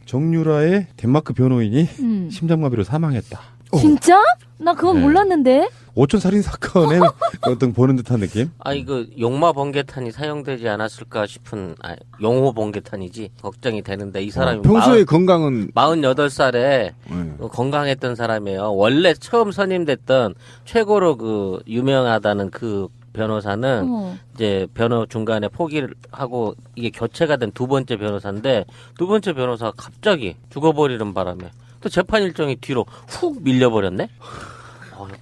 정유라의 덴마크 변호인이 심장마비로 사망했다. 진짜? 나 그건 네. 몰랐는데. 오촌 살인 사건에 어떤 보는 듯한 느낌? 이거 용마 번개탄이 사용되지 않았을까 싶은 용호 번개탄이지 걱정이 되는데 이 사람이 평소에 건강은 48살에 건강했던 사람이에요. 원래 처음 선임됐던 최고로 그 유명하다는 그 변호사는 이제 변호 중간에 포기를 하고 이게 교체가 된 두 번째 변호사인데 두 번째 변호사가 갑자기 죽어버리는 바람에 또 재판 일정이 뒤로 훅 밀려버렸네.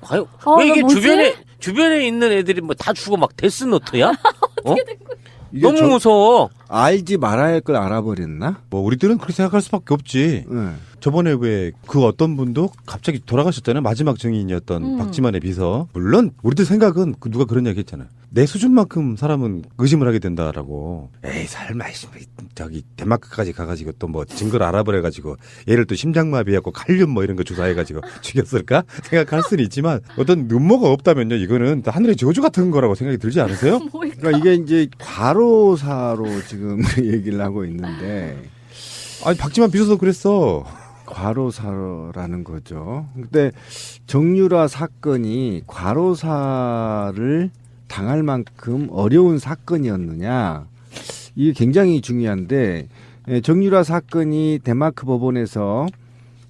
과연 왜 이게 주변에 있는 애들이 뭐 다 죽어 막 데스노트야? 어떻게 된 거야? 너무 무서워. 알지 말아야 할 걸 알아버렸나? 뭐 우리들은 그렇게 생각할 수밖에 없지. 저번에 왜 그 어떤 분도 갑자기 돌아가셨잖아요. 마지막 증인이었던 박지만의 비서. 물론 우리들 생각은 누가 그런 얘기 했잖아요. 내 수준만큼 사람은 의심을 하게 된다라고. 에이 설마 저기 덴마크까지 가가지고 또 뭐 증거를 알아버려가지고 얘를 또 심장마비하고 칼륨 뭐 이런 거 조사해가지고 죽였을까 생각할 수는 있지만 어떤 음모가 없다면요 이거는 하늘의 저주 같은 거라고 생각이 들지 않으세요? 그러니까 이게 이제 과로사로 지금 얘기를 하고 있는데 아니 박지만 비서도 그랬어. 과로사라는 거죠. 근데 정유라 사건이 과로사를 당할 만큼 어려운 사건이었느냐 이게 굉장히 중요한데 정유라 사건이 덴마크 법원에서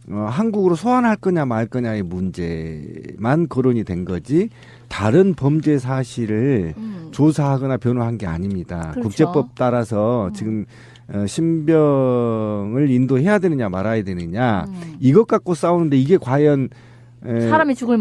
한국으로 소환할 거냐 말 거냐의 문제만 거론이 된 거지 다른 범죄 사실을 조사하거나 변호한 게 아닙니다. 그렇죠. 국제법 따라서 지금 신병을 인도해야 되느냐 말아야 되느냐 이것 갖고 싸우는데 이게 과연 사람이 죽을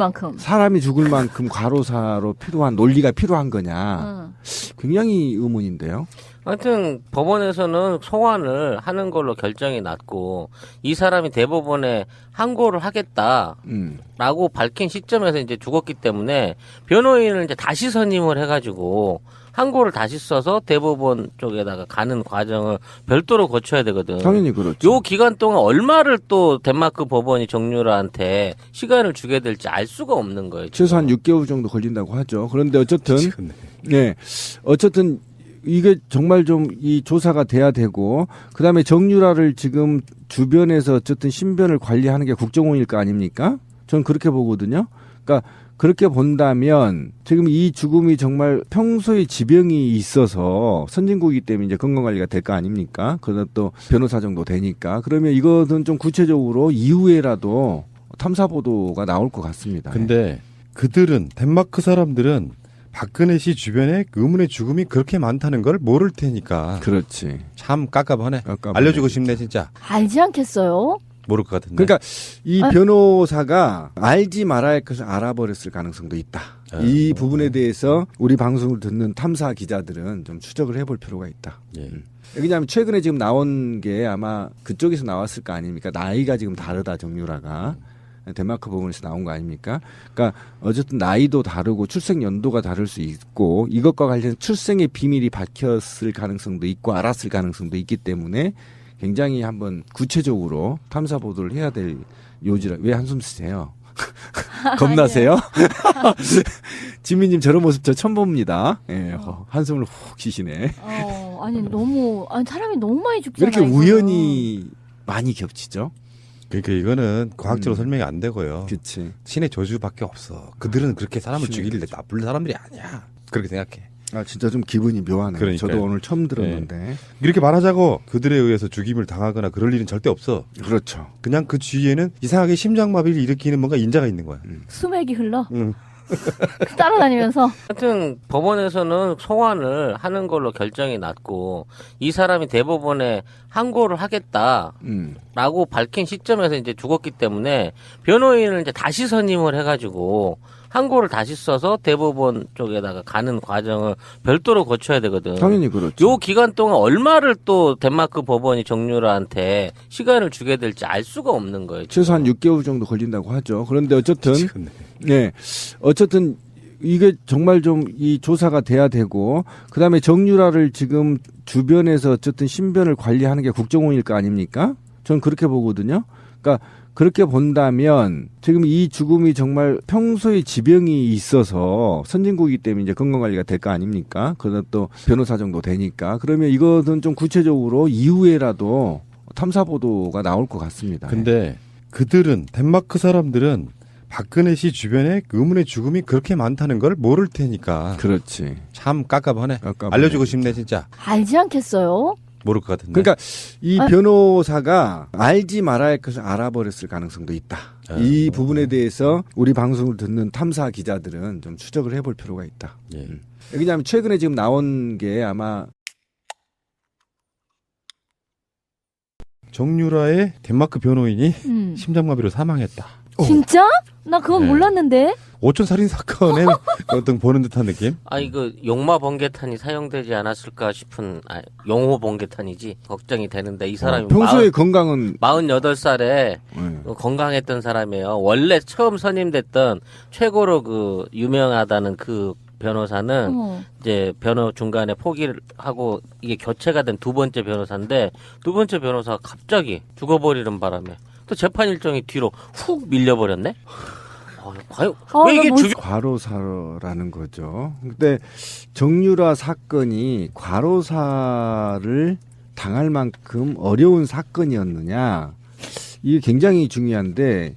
만큼 과로사로 필요한 논리가 필요한 거냐 굉장히 의문인데요. 하여튼 법원에서는 소환을 하는 걸로 결정이 났고 이 사람이 대법원에 항고를 하겠다라고 밝힌 시점에서 이제 죽었기 때문에 변호인을 이제 다시 선임을 해가지고 항고를 다시 써서 대법원 쪽에다가 가는 과정을 별도로 거쳐야 되거든. 당연히 그렇죠. 요 기간 동안 얼마를 또 덴마크 법원이 정유라한테 시간을 주게 될지 알 수가 없는 거예요. 지금. 최소한 6개월 정도 걸린다고 하죠. 그런데 어쨌든 어쨌든 이게 정말 좀 이 조사가 돼야 되고 그다음에 정유라를 지금 주변에서 어쨌든 신변을 관리하는 게 국정원일 거 아닙니까? 저는 그렇게 보거든요. 그러니까 그렇게 본다면 지금 이 죽음이 정말 평소에 지병이 있어서 선진국이기 때문에 이제 건강관리가 될 거 아닙니까? 그러다 또 변호사 정도 되니까 그러면 이것은 좀 구체적으로 이후에라도 탐사 보도가 나올 것 같습니다. 근데 그들은 덴마크 사람들은 박근혜 씨 주변에 의문의 죽음이 그렇게 많다는 걸 모를 테니까. 그렇지. 참 깝깝하네. 알려주고 싶네 진짜. 알지 않겠어요? 모를 것 같은데. 그러니까 이 변호사가 알지 말아야 할 것을 알아버렸을 가능성도 있다. 이 부분에 대해서 우리 방송을 듣는 탐사 기자들은 좀 추적을 해볼 필요가 있다. 왜냐하면 최근에 지금 나온 게 아마 그쪽에서 나왔을 거 아닙니까? 나이가 지금 다르다 정유라가. 덴마크 법원에서 나온 거 아닙니까? 그러니까 어쨌든 나이도 다르고 출생 연도가 다를 수 있고 이것과 관련해서 출생의 비밀이 밝혔을 가능성도 있고 알았을 가능성도 있기 때문에 굉장히 한번 구체적으로 탐사 보도를 해야 될 요지라. 왜 한숨 쓰세요? 겁나세요? 지민님 저런 모습 저 처음 봅니다. 예, 한숨을 훅 쉬시네. 아니 사람이 너무 많이 왜 죽잖아요. 이렇게 우연히 많이 겹치죠? 그러니까 이거는 과학적으로 설명이 안 되고요. 그치. 신의 저주밖에 없어. 그들은 그렇게 사람을 죽이려 나쁠 사람들이 아니야. 그렇게 생각해. 아 진짜 좀 기분이 묘하네요. 그러니까요. 저도 오늘 처음 들었는데. 네. 이렇게 말하자고 그들에 의해서 죽임을 당하거나 그럴 일은 절대 없어. 그렇죠. 그냥 그 주위에는 이상하게 심장마비를 일으키는 뭔가 인자가 있는 거야. 수맥이 흘러. 따라다니면서. 하여튼 법원에서는 소환을 하는 걸로 결정이 났고 이 사람이 대법원에 항고를 하겠다라고 밝힌 시점에서 이제 죽었기 때문에 변호인을 이제 다시 선임을 해가지고 항고를 다시 써서 대법원 쪽에다가 가는 과정을 별도로 거쳐야 되거든. 당연히 그렇죠. 요 기간 동안 얼마를 또 덴마크 법원이 정유라한테 시간을 주게 될지 알 수가 없는 거예요. 지금. 최소한 6개월 정도 걸린다고 하죠. 그런데 어쨌든 어쨌든 이게 정말 좀 이 조사가 돼야 되고 그다음에 정유라를 지금 주변에서 어쨌든 신변을 관리하는 게 국정원일 거 아닙니까? 저는 그렇게 보거든요. 그러니까 그렇게 본다면 지금 이 죽음이 정말 평소에 지병이 있어서 선진국이기 때문에 이제 건강관리가 될 거 아닙니까? 그러다 또 변호사 정도 되니까 그러면 이것은 좀 구체적으로 이후에라도 탐사 보도가 나올 것 같습니다. 근데 그들은 덴마크 사람들은 박근혜 씨 주변에 의문의 죽음이 그렇게 많다는 걸 모를 테니까. 그렇지. 참 깝깝하네. 알려주고 싶네 진짜. 알지 않겠어요? 모를 것 같은데. 그러니까 이 변호사가 알지 말아야 할 것을 알아버렸을 가능성도 있다. 이 부분에 대해서 우리 방송을 듣는 탐사 기자들은 좀 추적을 해볼 필요가 있다. 예. 왜냐하면 최근에 지금 나온 게 아마 정유라의 덴마크 변호인이 심장마비로 사망했다. 진짜? 나 그건 네. 몰랐는데. 오촌 살인 사건에 어떤 보는 듯한 느낌? 이거 용마 번개탄이 사용되지 않았을까 싶은 용호 번개탄이지 걱정이 되는데 이 사람이 평소에 건강은 48살에 건강했던 사람이에요. 원래 처음 선임됐던 최고로 그 유명하다는 그 변호사는 이제 변호 중간에 포기를 하고 이게 교체가 된 두 번째 변호사인데 두 번째 변호사가 갑자기 죽어버리는 바람에 또 재판 일정이 뒤로 훅 밀려버렸네. 과연 왜 이게 과로사라는 거죠. 근데 정유라 사건이 과로사를 당할 만큼 어려운 사건이었느냐 이게 굉장히 중요한데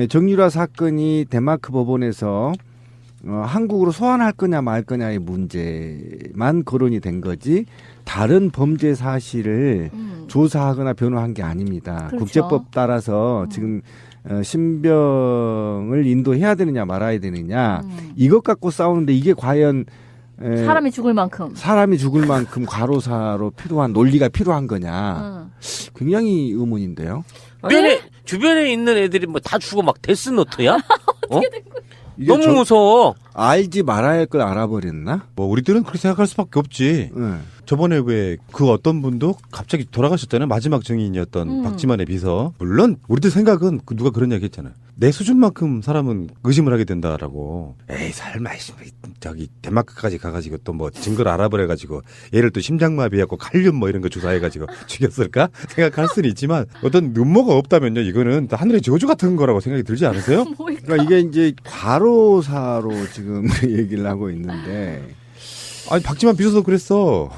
정유라 사건이 덴마크 법원에서 한국으로 소환할 거냐 말 거냐의 문제만 거론이 된 거지 다른 범죄 사실을 조사하거나 변호한 게 아닙니다. 그렇죠. 국제법 따라서 지금 신병을 인도해야 되느냐 말아야 되느냐 이것 갖고 싸우는데 이게 과연 사람이 죽을 만큼 과로사로 필요한 논리가 필요한 거냐 굉장히 의문인데요. 주변에 있는 애들이 뭐 다 죽어 막 데스노트야? 너무 무서워. 알지 말아야 할 걸 알아버렸나? 뭐 우리들은 그렇게 생각할 수밖에 없지. 저번에 왜 그 어떤 분도 갑자기 돌아가셨잖아요. 마지막 증인이었던 박지만의 비서. 물론 우리들 생각은 누가 그런 얘기 했잖아요. 내 수준만큼 사람은 의심을 하게 된다라고. 에이 설마 저기 덴마크까지 가가지고 또 뭐 증거를 알아버려가지고 얘를 또 심장마비하고 칼륨 뭐 이런 거 조사해가지고 죽였을까 생각할 수는 있지만 어떤 음모가 없다면요 이거는 하늘의 저주 같은 거라고 생각이 들지 않으세요? 그러니까 이게 이제 과로사로 지금 얘기를 하고 있는데 아니 박지만 비서도 그랬어.